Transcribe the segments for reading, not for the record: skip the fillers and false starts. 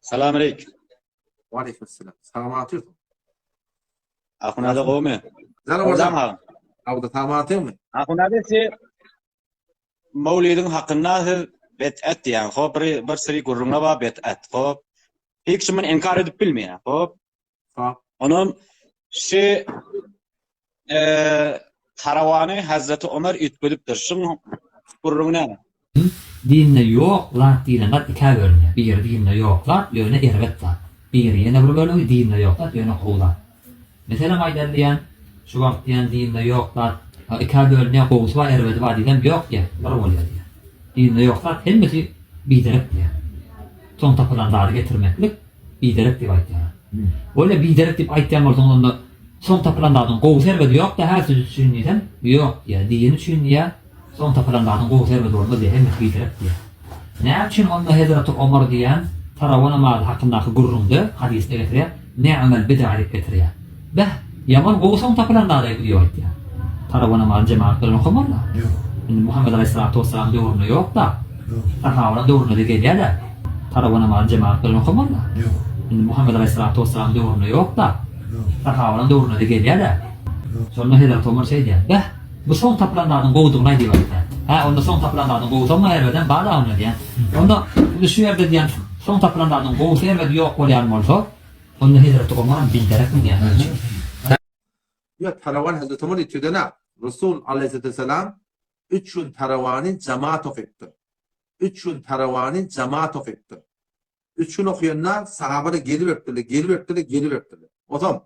Selamünaleyküm. Aleykümselam. Tamam atıyor mu? Akuna da qovmi. Zara Hocam orada. ha. Avda tamam atıyor mu? Akuna da se Mevlidin hakkında bet'at yani. Hop bir seri gurruna ba bet'at. Hop hiç kimin inkar edip bilmiyor. Hop Ha. onun Taravani Hazreti Ömer ütbülüpdir. Şun gurruna. Dinle yoklar, dinle kat iki bölüne. Bir dinle yoklar, yöne irvet var. Bir yine bir bölümü dinle yoklar, yöne kovlar. Mesela maydan diyen, şu vakit diyen dinle yoklar, iki bölüne kovuz var, irvet var diyen yok ya, var oluyor diye. Dinle yoklar, hemmeti biderek diye. Son tapılanları getirmeklik, biderek diye ayet yani. Öyle biderek diye ayet diyen olsun onda, son tapılanlardan kovuz irvet yok da her sözü düşünüyorsan, yok ya, diyeni düşünüyor. Son tapılanlardan kovuz irvet orada diye, hemmeti biderek diye. Ne için onda Hazreti Ömer diyen, Taravana namazı hakkındaki gurrundu, hadisine getiriyor. Ni'mel bid'alet getiriyor. Beh, yaman kovsan tapılanlarda diyor ayet ya. Taravana namazı cemaatlerini okumarlar. Yok. Muhammed Aleyhisselatü Vesselam doğrunu yok da. Sahabenin doğrunu da geliyor da. Taravana namazı cemaatlerini okumarlar. Yok. Muhammed Aleyhisselatü Vesselam doğrunu yok da. Yok. Sahabenin doğrunu da geliyor da. Sonra Hazreti Ömer şey diyor. Beh, bu son tapılanlardan kovduğuna diyor ayet. Ha, onda son tapılanlardan kovduğuna herveden bağlı onu diyen. Onda şu yerde diyen son tapılanlardan kovduğuna herveden yok olayan olsa. Onda Hazreti Ömer'in bildirek mi diyen. Ya Taravan Hazreti Ömer itiyor da ne? Resul Aleyhisselam 3 gün Taravan'ın cemaat ofettir. 3 gün Taravan'ın cemaat ofettir. 3 gün okuyanlar sahabada geri verdiler. O zaman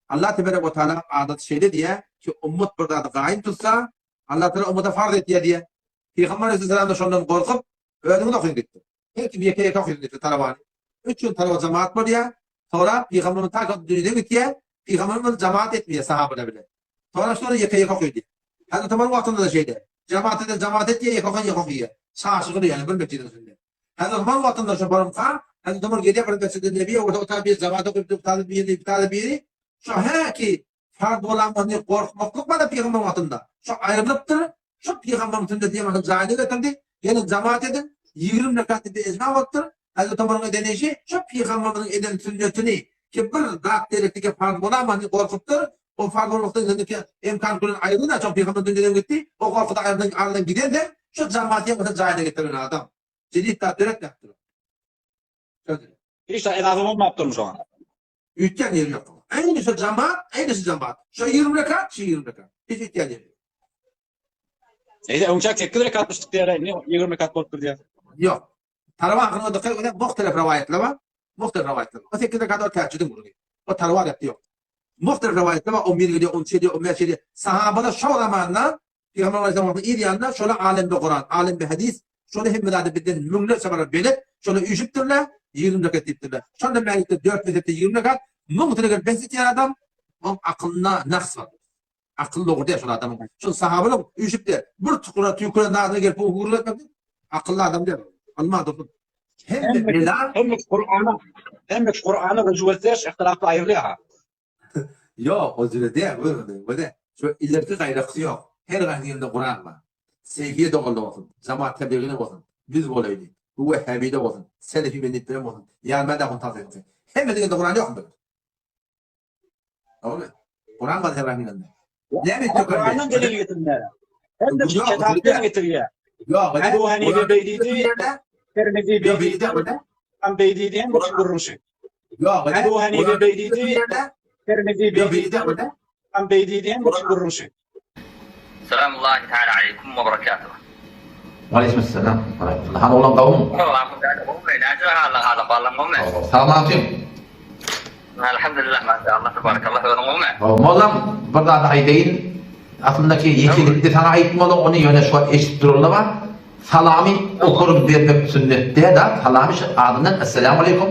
Allah Tebarek ve Teala adet şeyde diye ki ummet burada kaim tutsa Allah Teala ummete farz et diye. Peygamber Aleyhisselam da şundan korkup öldüğünü okuyun gitti. Her kim yeke okuyun gitti Taravan'ı. 3 gün Taravan cemaat var diye. Sonra Peygamber'in takip dünyada gitti. Peygamber'in cemaat etmiyor sahabada bile. Sonra yeke okuyor diye. Hazreti Ömer vaktinde de şeyde. Cemaat et diye yeke okuyor. Şaşırıyor yani böyle bir Hazreti Ömer vaktinde şu barımka. Hazreti Ömer geliyor Peygamber'in Nebi'ye orada tabi cemaat okuyup iptal bir şu ki farz olanlarını korkmaklık bana Peygamber vaktinde. Şu ayrılıptır. Şu Peygamber'in tünde diyemedim zahide getirdi. Yani cemaat edin. 20 rekatlı bir ezma vaktır. Hazreti Ömer'in edenişi şu Peygamber'in eden sünnetini ki bir dağıt direktiki farz olanlarını korkuptur. O farz olanlarını ki imkan kuran ayrılığına çok Peygamber'in tündeden gitti. O korkuda ayrılığından giden de şu cemaatiye mesela zahide getiren adam. Ciddi direkt yaptırır. Hiç de edafi olmayıp şu an. Üçgen yeri yok. Aynısı cemaat. Şu 20 rekat, şu 20 rekat. Hiç üçgen yeri yok. Uçak 8 rekat atmıştık diye. Ne 20 rekat korktur diye. Yok. Taravan hakkında da öyle muhtelif rivayetler var. O 8 rekat o tercüdün bunu. O taravan yaptı yok. Muhtelif rivayetler var. 11 gidiyor, 13 gidiyor, 15 gidiyor. Sahabada şu zamanlar Peygamber Aleyhisselam'ın iyi yanında şöyle alemde Kur'an, alemde hadis, şöyle hem miladi bidden mümle sebebi belirt, şöyle üşüttürler, 20 rekat ettirler. Şöyle meylikte 4 metrede 20 rekat, muhtelif bensit yer adam, onun aklına naks var. Akıllı orada yaşayan adamın. Şu sahabeler üşüp de bir tüküre nağına gelip o hurul etmedi. Akıllı adam değil. Alma adamın. Hem de bela. Hem de Kur'an'ı rücuvetler ihtilaflı ayrılıyor. Yok o zile değil. Böyle. Şu ileriki gayrıksı yok. Her gayrında Kur'an var. Sevgiye doğru olsun. Cemaat tebliğine olsun. Biz olaydı. Bu vehhabide olsun. Selefi benlitlere olsun. Yarmada kontak etsin. Hem de Kur'an yok mu? Doğru. Kur'an var her gayrında. Ne mi Kur'an'ın delili getirdiler. Hem de kitaplarını getiriyor. Yok. Ebu Hanife Beydidi, Tirmizi Beydidi, Beydidi hem de kurulmuş. Yok. Ebu Hanife Beydidi, Tirmizi Beydidi, Beydidi hem de kurulmuş. Selamullahi Teala aleyküm ve berekatuhu. Aleykümselam. Han olan kavum. Selamatüm. Elhamdülillah maşallah tabarakallah ve umume. Molam burada da aydeyin. Aslındaki yekilikte sana ait mola onu yöne şu eşittir ola var. Salami okurup vermek sünnette de salami adından esselamu aleyküm.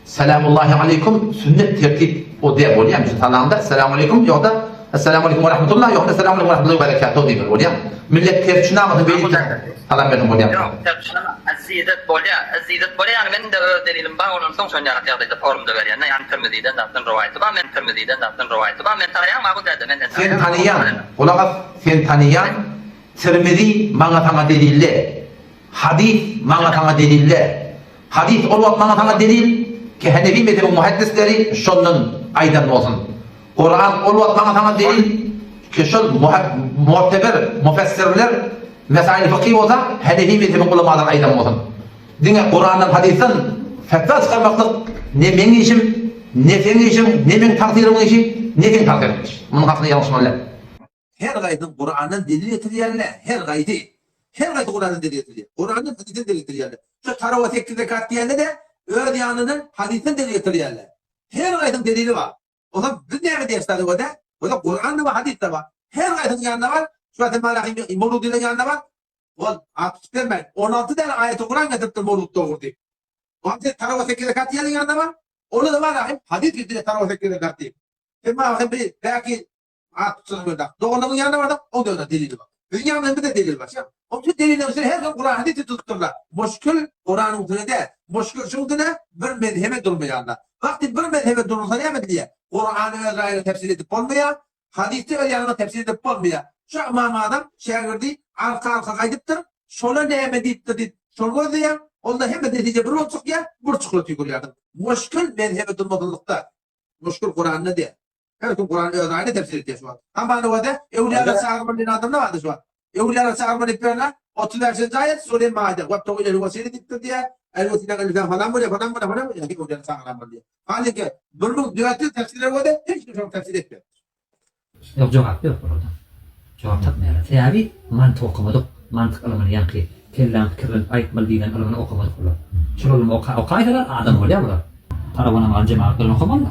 Selamullahi aleyküm sünnet tertip o diye oluyor. Yani salamda selamu aleyküm yok da esselamu aleyküm ve rahmetullah yok da selamu aleyküm ve rahmetullahi ve berekatuhu diye oluyor. Millet tercüne ama belli salam verin oluyor. Yok tercüne azidet bolya yani ben de delilim ben onun son sonyarak yağdaydı forumda veriyor. Yani Tirmizi'den dağıtın rivayeti var. Ben Tirmizi'den dağıtın rivayeti var. Ben tanıyan mağul derdim. Sen tanıyan, olarak sen tanıyan Tirmizi bana sana deliller. Hadis bana sana deliller. Hadis olup bana delil ki Hanefi mezhebi muhaddisleri şundan aydan olsun. Kur'an olup bana delil ki şu muhteber müfessirler mesail fıkhi olsa Hanefi mezhebi ulamadan aydan olsun. Dine Kur'an'dan hadisten fetva çıkarmaklık ne benim işim, ne senin işim, ne benim takdirimin işi, ne senin takdirimin işi. Bunun hakkında yanlış mı? Her gaydın Kur'an'dan delil getiriyorlar. Her gaydı. Her gaydı Kur'an'dan delil getiriyor. Kur'an'dan hadisten delil getiriyorlar. Şu tarafa 8 rekat diyenler de Öğrediyanının hadisten delil getiriyorlar. Her gaydın delili var. O zaman bir ne dersleri o da? O da Kur'an'da var, hadiste var. Her gaydın yanında var. Şu an Malak'ın Mevlud'un yanında var. O 16 tane ayet-i Kur'an getirtti Mevlud doğurdu. O halde tarafa 8 rekat diyenin yanında var. Onu da var. Hadis getiriyor tarafa 8 rekat diye. Belki doğruların yanında var da o da delili var. Dünyanın bir de delil var. O tür delillerin her gün Kur'an hadisi tutturlar. Muşkül Kur'an'ın üzerinde. Muşkül şundan bir mezhebe durmayanlar. Vakti bir mezhebe durulsa ne mi diye? Kur'an'ı ve gayrı tefsir edip olmaya, hadisi ve yanına tefsir edip olmaya. Şu amama adam şagirdi arka kaydıptır. Şola ne emedip dedi. Şolga diye. Onda hem de netice bir olacak ya. Bir çıkıyor tüygüllerden. Muşkül mezhebe durmadılıkta. Muşkül Kur'an'ı diye. Her gün Kur'an'ı özellikle tefsir ediyor şu an. Ama o da Evliyalar Sağırman'ın adamı ne vardı şu an? Evliyalar Sağırman'ın iplerine 30 ayet Sure Maide. Vattoğu ileri vasiyeti diktir diye. El-Vasile Galifan falan böyle falan. Evliyalar Sağırman diye. Halbuki bunun düzeltiyor tefsirleri o da hiç kimse tefsir etmiyor. Yok cevap yok burada. Cevap tapmayalım. Sebebi mantık okumadık. Mantık alanını yankı. Kellam, kirlen, ayetmal dinen alanını okumadık. Şuralım o kaydeler adam oluyor burada. Taravana mal cemaatlerini okumadılar.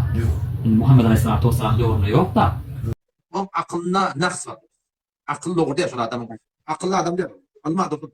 Muhammed Aleyhisselatü Vesselam yorumlu yok da. O aklına naks var. Akıllı olur diye şunu adamın. Akıllı adam diyor. Alma adamın.